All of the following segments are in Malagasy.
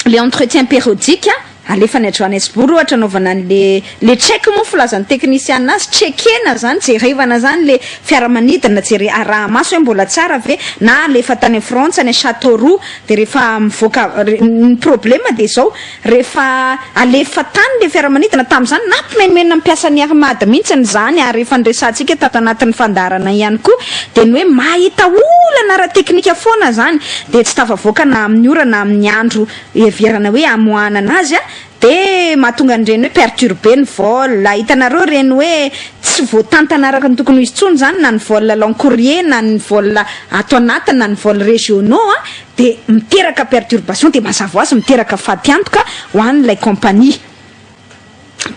le entretien périodique alefany a Johannesburg ohatra anaovana le check moa filazan'ny technicien azy checkena zany jerevana zany le fiaramanidina jere arahamaso hoe mbola tsara ve na lefa tany France ny Châteauroux de rehefa mivoaka ny problème de zao rehefa alefa tany le fiaramanidina tam'izany nampimenimena mampiasa ny armada mihitsy zany ary rehefa ndresantsika tato anatin'ny fandarana ihany koa de ny hoe mahita olana ara teknika foana zany de tsy tafavoaka na amin'ny ora na amin'ny andro everana hoe amoanana azy de mahatonga an'ireny hoe perturbé ny vol hitanareo reny hoe tsy voatantana araka ny tokony izy tsony zany na ny vol long courrier na ny vol ato anatiny na ny vol régionaux de miteraka perturbation de mazava azy miteraka fatiantoka ho an'ilay compagnie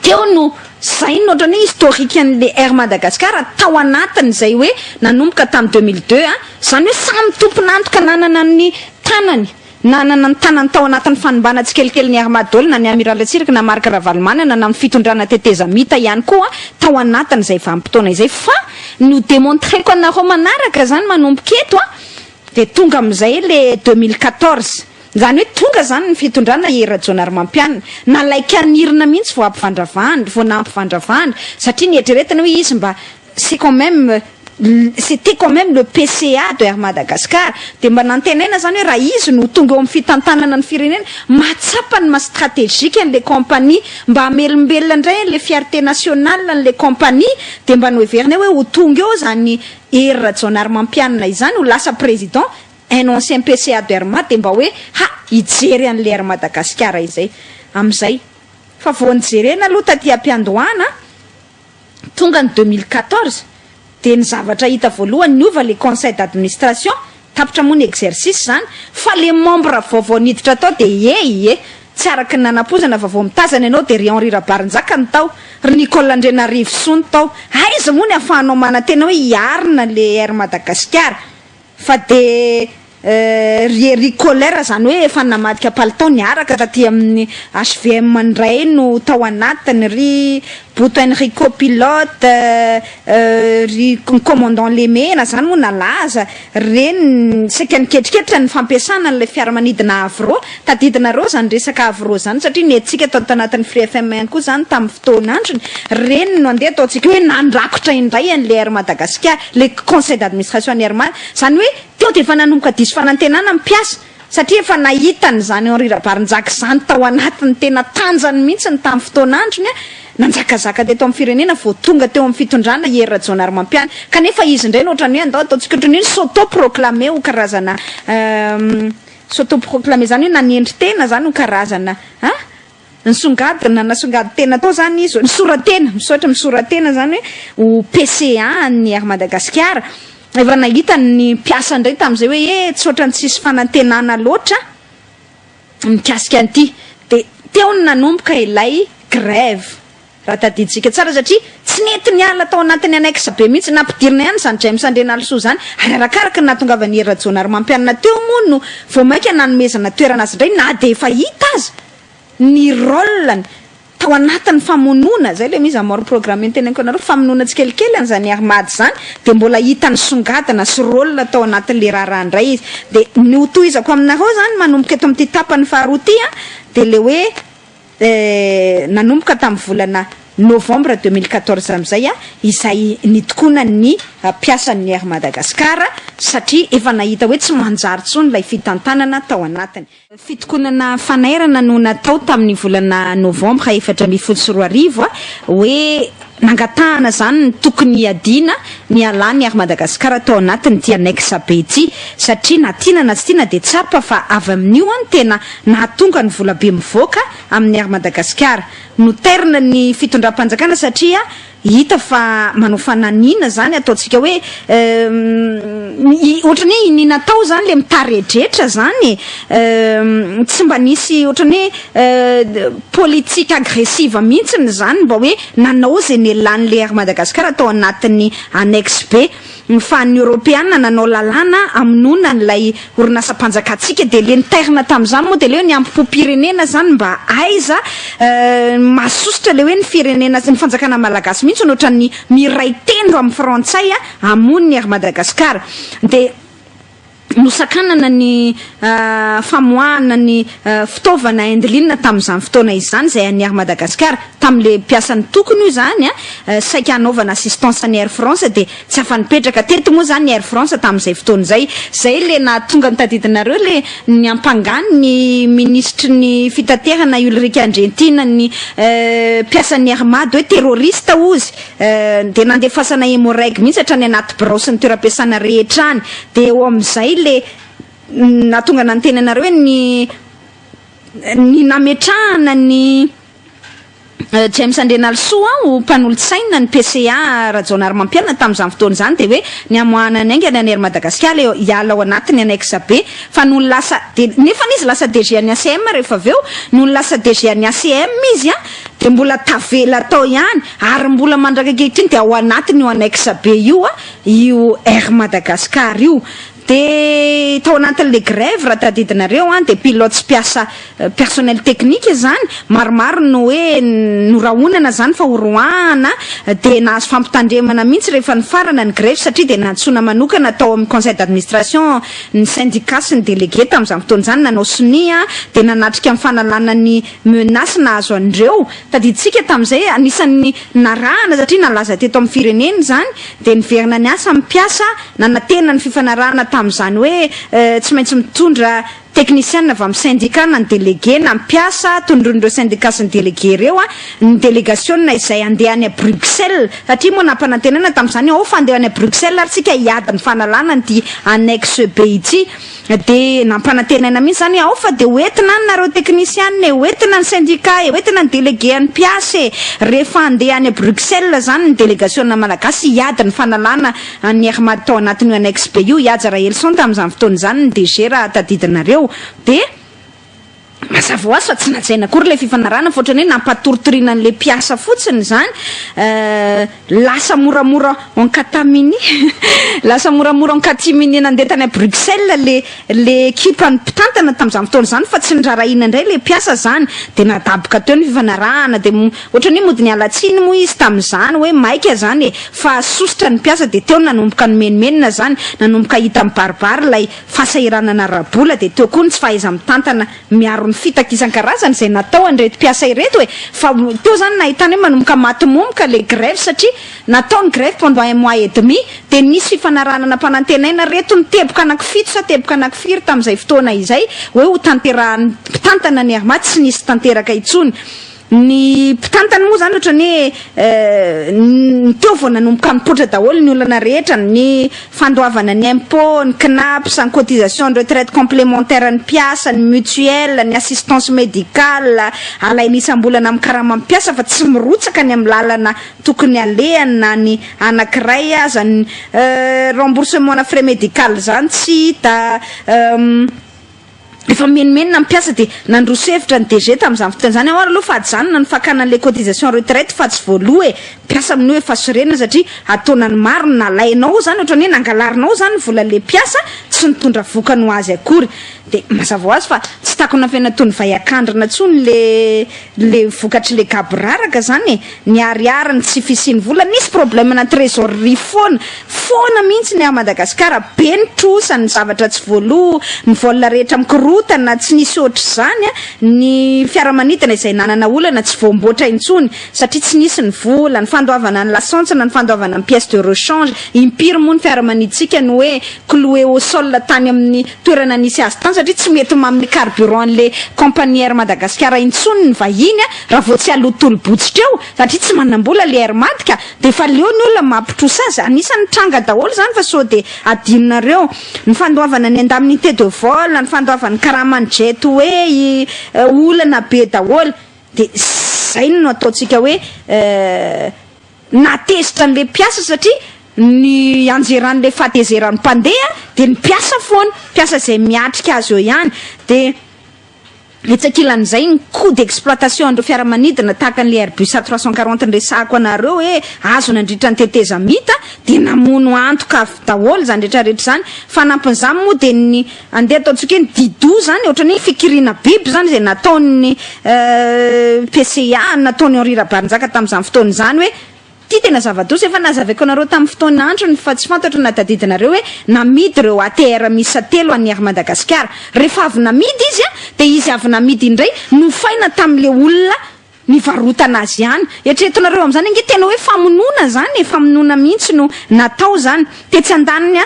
teo no zay notrany historique an'le Air Madagascar tao anatiny zay hoe nanomboka tamin'ny 2002 zany hoe samy tompon'antoka nanana ny tanany nanana ny tanany tao anatin'ny fanimbana tsikelikely ny Armadol na ny Amiral Tsirika na Marc Ravalomanana na ny fitondrana teteza mita ihany koa tao anatiny zay vanim-potoana izay fa no démontreko anareo manaraka zany manomboka eto de tonga am'izay le 2014 zany hoe tonga zany ny fitondrana Era Jonar Mampianina nalaika anirina mihitsy vao ampivandravandra vao nampivandravandra satria nieritreretana hoe izy mba c'était quand même le PCA de Air Madagascar de mba nantenaina zany hoe raha izy no tonga eo amin'ny fitantanana ny firenena matsapa ny ma stratégique an'le compagnie mba amelombelona indray le fierté nationale an'le compagnie de mba noheverina hoe ho tonga eo zany Era Jonar Mampianina izany ho lasa président un ancien PCA de Air de mba hoe hijery an'le Air Madagascar izay am'izay fa vao nijerena aloha taty ampiandohana tonga ny 2014 de ny zavatra hita voalohany niova le conseil d'administration tapitra moa ny exercice zany fa le membre vaovao niditra tao de tsy araka ny nanapozana vaovao mitazana ianao de ry Henri Rabarinjaka ny tao ry Nicolas Andrenarivo Sony tao aiza moa ny ahafahanao manantena hoe hiarina le Air Madagascar fa de ry colère zany hoe efa namadika palitao niaraka taty amin'ny HVM ndray no tao anatiny ry Boto Enrico pilote ry commandant Lemena zany moa nalaza reny seka niketriketra ny fampiasana n'le fiaramanidina Avro tadidinareo zany resaka Avro zany satria nentsika tao tanatin'ny Free FM ihany koa zany tamin'ny fotoanandrony reny no andeha ataontsika hoe nandrakotra indray an'le Air Madagascar le conseil d'administration ny Air zany hoe teo de efa nanomboka diso fanantenana mipiasa satria efa nahitany zany Henri Rabarinjaka zany tao anatiny tena tanjany mihitsy ny tamin'ny fotoanandrony nanjakazaka teto amin'ny firenena vao tonga teo amin'ny fitondrana Era Jonar Mampianina kanefa izy indray ohatrany hoe andao ataontsika ohatrany hoe s'autoproclamé ho karazana s'autoproclamé zany hoe nanendry tena zany ho karazana nisongadina nasongady tena tao zany izy nisoratena misaotra misoratena zany hoe ho PCA ny Air Madagascar efa nahita ny mpiasa indray tamin'izay hoe tsy ohatrany tsisy fanantenana loatra mikasika an'ity de teo ny nanomboka ilay grève raha tadiditsika tsara satria tsy nety niala tao anatin'ny annexe be mihitsy nampidirina ihany zany James Andrenalisoa zany ary arakaraka ny nahatongavany Era Jonar Mampianina teo moa no vao mainka nanomezana toerana azy indray na de efa hita azy ny rôleny tao anatin'ny famonoana zay le mise en mort programme ny teneniko anareo famonoana tsikelikely an'izany armady zany de mbola hitany songadina sy rôle tao anatin'le raharaha indray izy de ny hotohizako aminareo zany manomboka eto amin'ity tapany faharoa de le hoe nanomboka tamin'ny volana novembre 2014 am'izay izay nitokona ny piasan'ny Air Madagascar satria efa nahita hoe tsy manjary tsony lay fitantanana tao anatiny fitokonana fanairana no natao tamin'ny volana novembre 2014 hoe nangatahana zany ny tokony adina ny alany Air Madagascar tao anatiny ty annexe be ity satria natina na tsy tiana de tsapa fa avy amin'io tena nahatonga ny vola be mivoaka amin'ny Air Madagascar no terina ny fitondram-panjakana satria hita fa manao fananina zany ataontsika hoe ohatrany ny natao zany le mitaredretra zany tsy mba nisy ohatrany hoe politique agressive mihitsy zany mba hoe nanao zay nelan'le Air Madagascar atao anatin'ny annexe B fa ny Européenne nanao lalàna aminona n'ilay orinasa-panjakatsika de le niterina tamin'izany moa de le hoe ny ampom-pirenena zany mba aiza masosotra le hoe ny firenena ny fanjakana malagasy mihitsy no ohatran'ny miray tendro amin'ny frantsay amon'ny Air Madagascar de nosakanana ny famoahana ny fitaovana endilina tamin'izany fotoana izany zay aniary Madagasikara tam'le mpiasan'ny tokony io zany saika anaovana assistance any Air France de tsy afanipetraka teto moa zany Air France tam'izay fotoana zay le nahatonga nitadidinareo le ny ampangany ny ministre ny fitaterana Ulrika Andrentina ny mpiasan'ny armade hoe terroriste ozy de nandefasana hémorragie mihitsy hatrany anaty braosy ny toeram-piasana rehetra any de eo am'izay le natonga nantenanareo hoe ny nametrahana ny James Andrenalsoa mpanolotsaina ny PCA Rajonary Mampiana tamin'izany fotoana zany de hoe ny amoahana ny aingana any Madagasikara hiala ao anatiny annexe B fa no lasa de nefa izy lasa DG any ACM rehefa aveo no lasa DG any ACM izy de mbola tavela tao ihany ary mbola mandrakaketiny de ao anatiny io annexe B io Air Madagasikara io de tao anatin'le grève raha tadidinareo de pilote sy mpiasa personnel technique zany maromaro no hoe norahonana zany fa horoahana de nahazo fampitandremana mihitsy rehefa ny farana ny grève satria de nantsona manokana tao amin'ny conseil d'administration ny syndicat sy ny délégué tamin'izany fotoana zany nanao sonia de nanatrika amin'ny fanalana ny menace nahazo andreo tadiditsika tamin'izay anisan'ny narahana satria nalaza teto amin'ny fireneny zany de niverina ny asa mpiasa nanatena ny fifanarahana tamin'izany hoe tsy maintsy mitondra technicien avy amin'ny syndicat na ny délégué na mpiasa tondron'ireo syndicat sy ny délégué reo ny délégation izay andeha any à Bruxelles satria moa nampanantenana tamin'izany fa andeha any à Bruxelles ary tsika hiady ny fanalana ny annexe B ity de nampanantenana mihitsy zany fa de hoentina nareo technicien hoentina ny syndicat hoentina ny délégué any mpiasa rehefa andeha any à Bruxelles zany ny délégation malagasy hiady ny fanalana ny armade tao anatin'io annexe B io hiaja raha Elson tamin'izany fotoana zany ny DG raha tadidinareo de mazava ho azy fa tsy najaina akory le fifanarana fotrany hoe nampatoritoriana an'le mpiasa fotsiny zany lasa moramora en catamini lasa moramora en catimini nandeha tany à Bruxelles le équipe ny mpitantana tamin'izany fotoana zany fa tsy nirarahina indray le mpiasa zany de nadaboka teo ny fifanarahana de ohatrany hoe mody ny alatsiny moa izy tamin'izany hoe maika zany fa sositra ny mpiasa de teo nanomboka ny menimenina zany nanomboka hita mibaribary lay fahasahiranana rabola de teo koa ny tsy fahaiza mitantana miaro ny fitaka isan-karazany zay natao andreto mpiasa ireto hoe fa teo zany nahitany hoe manomboka matimomoka le grève satria natao ny grève pendant un mois et demi de nisy fifanarahana nampanantenaina reto ny teboka anankifito sa teboka anankifiry tamin'izay fotoana izay hoe ho tanterahany mpitantana ny armate tsy nisy tanteraka intsony ny mpitantana moa zany ohatrany hoe ny teo vao nanomboka mipoitra daholo ny olana rehetra ny fandoavana ny impôt ny CNAPS ny cotisation de retraite complémentaire ny mpiasa ny mutuelle ny assistance médicale alainisambolana amin'ny karama mpiasa fa tsy mirotsaka ny amin'ny lalana tokony alehany na ny anankiray aza ny remboursement na frais médical zany tsy hita efa menimenina mpiasa de nandroso hevitra ny DG tamin'izany fotoana zany ary aloha fa ajanona ny fakana an'le cotisation retraite fa tsy voaloha mpiasa amin'ny hoe fasorena satria ataona ny maro nalainao zany ohatrany hoe nangalarinao zany vola le mpiasa tsy nitondra vokany ho azy akory de mazava ho azy fa tsy takona fianatony vaiakandrina tsony le vokatry le gaboraraka zany ny ariariny tsy fisiny vola nisy problème na trésorerie foana mihitsy ny a Madagasikara be ny trosany zavatra tsy voaloha ny vola rehetra mikorotana tsy nisy ohatry zany ny fiaramanidina izay nanana olana tsy voamboatra intsony satria tsy nisy ny vola ny fandoavana ny lasantsana ny fandoavana ny pièce de rechange impiry moa ny fiaramaniditsika ny hoe cloué au sol tany amin'ny toerana nisy azy tany satria tsy mety amin'ny carburant le compagnie Air Madagasikara intsony ny vahiny raha vao tsy alotolobotsitra eo satria tsy manambola le Air Madika de fa leo ny olona mampitrosa azy anisan'ny tranga daholo zany fa so de adinonareo ny fandoavana ny indemnité de vol ny fandoavana karamany jet hoe olana be daholo de zay no ataotsika hoe natezitra an'le mpiasa satria ny anjeran'le fahatezeran'ny mpandeha de ny mpiasa foana mpiasa zay miatrika azy eo ihany de etsakilan'izay ny coût d'exploitation andreo fiaramanidina tahaka an'le Airbus A340 nresako anareo hoe azo nandritra ny teteza mita de namono antoka daholo zany rehetrarehetra zany fanampin'izany moa de ny andeha ataontsika hoe ny dido zany ohatrany fikirina biby zany zay nataony PCA nataony Henri Rabarinjaka tamin'izany fotoana zany hoe ty tena zava-doza efa nazavaiko anareo tamin'ny fotoana androny fa tsy fantatro na tadidinareo hoe namidy reo ATR misa 3 an'ny Air Madagasikara. Rehefa avy namidy izy de izy avy namidy indray nofaina tam'le olona nivarotana azy ihany. Eritreretonareo am'zany ange tena hoe famonoana zany, famonoana mihitsy no natao zany. Te tsy andaniny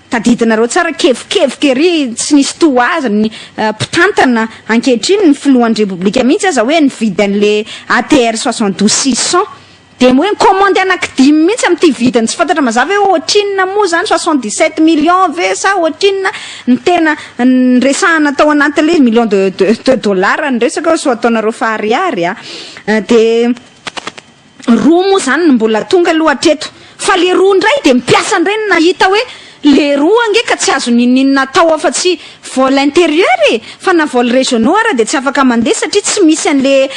tadidinareo tsara kevikevika ery tsy nisy toazany mpitantana ankehitriny ny filohan'ny Repoblika mihitsy aza hoe nividy an'le ATR 72-600 de hoe commande anaky 10 mihitsy am'ty vidiny tsy fantatra mazava hoe ohatrinona moa zany 77 millions ve sa ohatrinona ny tena resahana tao anatin'le millions de dollars ny resaka so ataonareo fahariary de roa moa zany mbola tonga aloha hatreto fa le roa ndray de mipiasa ndray ny nahita hoe le roa nge ka tsy azo ninina natao afa-tsy vol intérieur fa na vol régionaux ara de tsy afaka mandeha satria tsy misy an'le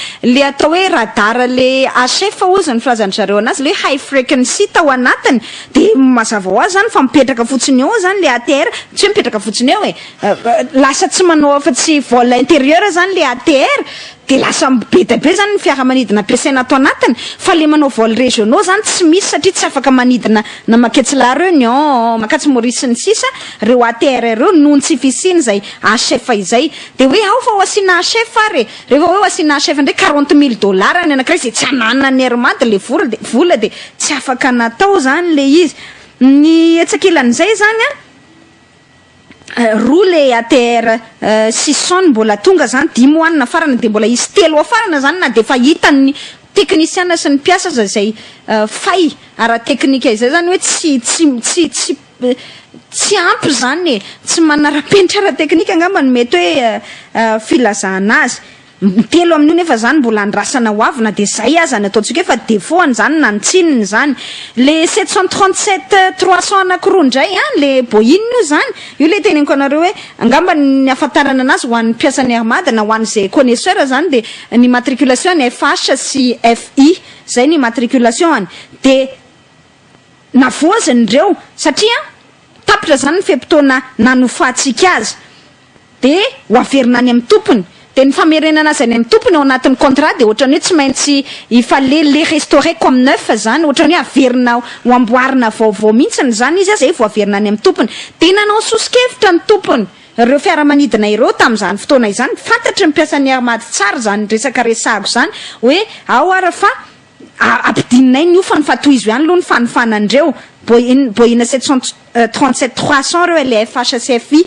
atao hoe radar le HF ozy ny filazany zareo anazy le high frequency tao anatiny de mazava ho azy zany fa mipetraka fotsiny eo zany le ATR tsy hoe mipetraka fotsiny eo lasa tsy manao afa-tsy vol intérieur zany le ATR de lasa be da be zany ny fiaramanidina ampiasaina ato anatiny fa le manao vol régionaux zany tsy misy satria tsy afaka manidina na Maketse la Réunion, Makatso Maurice ny sisa reo ATR reo nohony tsy fisiny zay HF izay de hoe ao fa ho asina HF are rehefa hoe ho asina HF ndray $40,000 ny anakiray zay tsy anana ny hermady le vola de tsy afaka natao zany le izy ny etsakilan'izay zany roa le ATR 600 mbola tonga zany 10 hoanina farana de mbola izy 3 farana zany na de fa hitan'ny teknisiana sy ny mpiasa zay fay ara teknika izay zany hoe tsy ampy zany tsy manara-penitra ara teknika angamba ny mety hoe filazana azy telo amin'io nefa zany mbola andrasana ho avy na de zay aza ny ataontsika fa défaut zany na ny tsininy zany le 737 300 anankiroa ndray le Boeing io zany io le teneniko anareo hoe angamba ny afatarana anazy ho an'ny mpiasan'ny armada na ho an'izay connaisseur zany de ny matriculation ny FH sy FI zay ny matriculation de navoazany reo satria tapitra zany ny fepitoana nanofatsika azy de ho averina any amin'ny tompony de ny famerenana azy any amin'ny tompony ao anatin'ny contrat de ohatrany hoe tsy maintsy ifale le restaurer comme neuf zany ohatrany hoe averina ho amboarina vaovao mihitsiny zany izy zay vao averina any amin'ny tompony de nanao sosikevitra ny tompony reo fiaramanidina ireo tamin'izany fotoana izany fantatry ny mpiasan'ny armady tsara zany resaka resago zany hoe ao ara fa ampidinina iny io fa ny fatoizo ihany aloha ny fanofanandreo Boeing 737 300 reo le FHCFI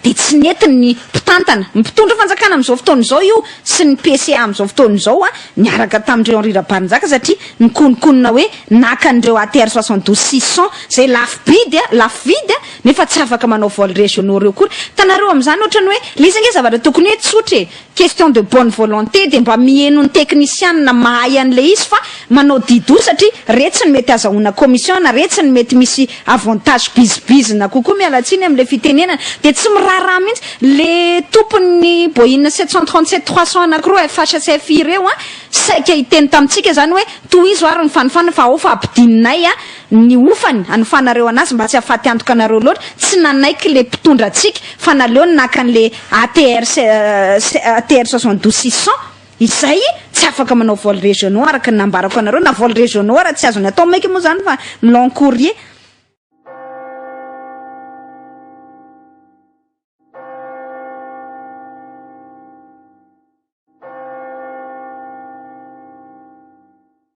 de tsy netiny ny mpitantana mpitondra fanjakana am'izao fotoana izao io sy ny PCA am'izao fotoana izao niaraka tamindreo Henri Rabarinjaka satria nikonikonina hoe naka andreo ATR 72-600 zay lafo vidy nefa tsy afaka manao vol régionaux reo kory tanareo am'izany ohatrany hoe lisa nge zavatra tokony hoe tsotra question de bonne volonté de mba mieno ny technician na mahay an'le izy fa manao dido satria retsiny mety azahoana commission na retsiny mety misy avantage bizibizina kokoa mialatsiny am'le fitenenana de tsy miraharaha mihitsy le tompony Boeing 737 300 anankiroa FHCFI reo saika hiteny tamitsika zany hoe tohizo ary ny fanofana fa ao fa ampidininay ny ofany anofanareo anazy mba tsy afaty antoka anareo loatra tsy nanaiky le mpitondra atsika fa naleo naka an'le ATR 72-600 izay tsy afaka manao vol régionaux araka nambarako anareo na vol régionaux ara tsy azony atao maiky moa zany fa milon courrier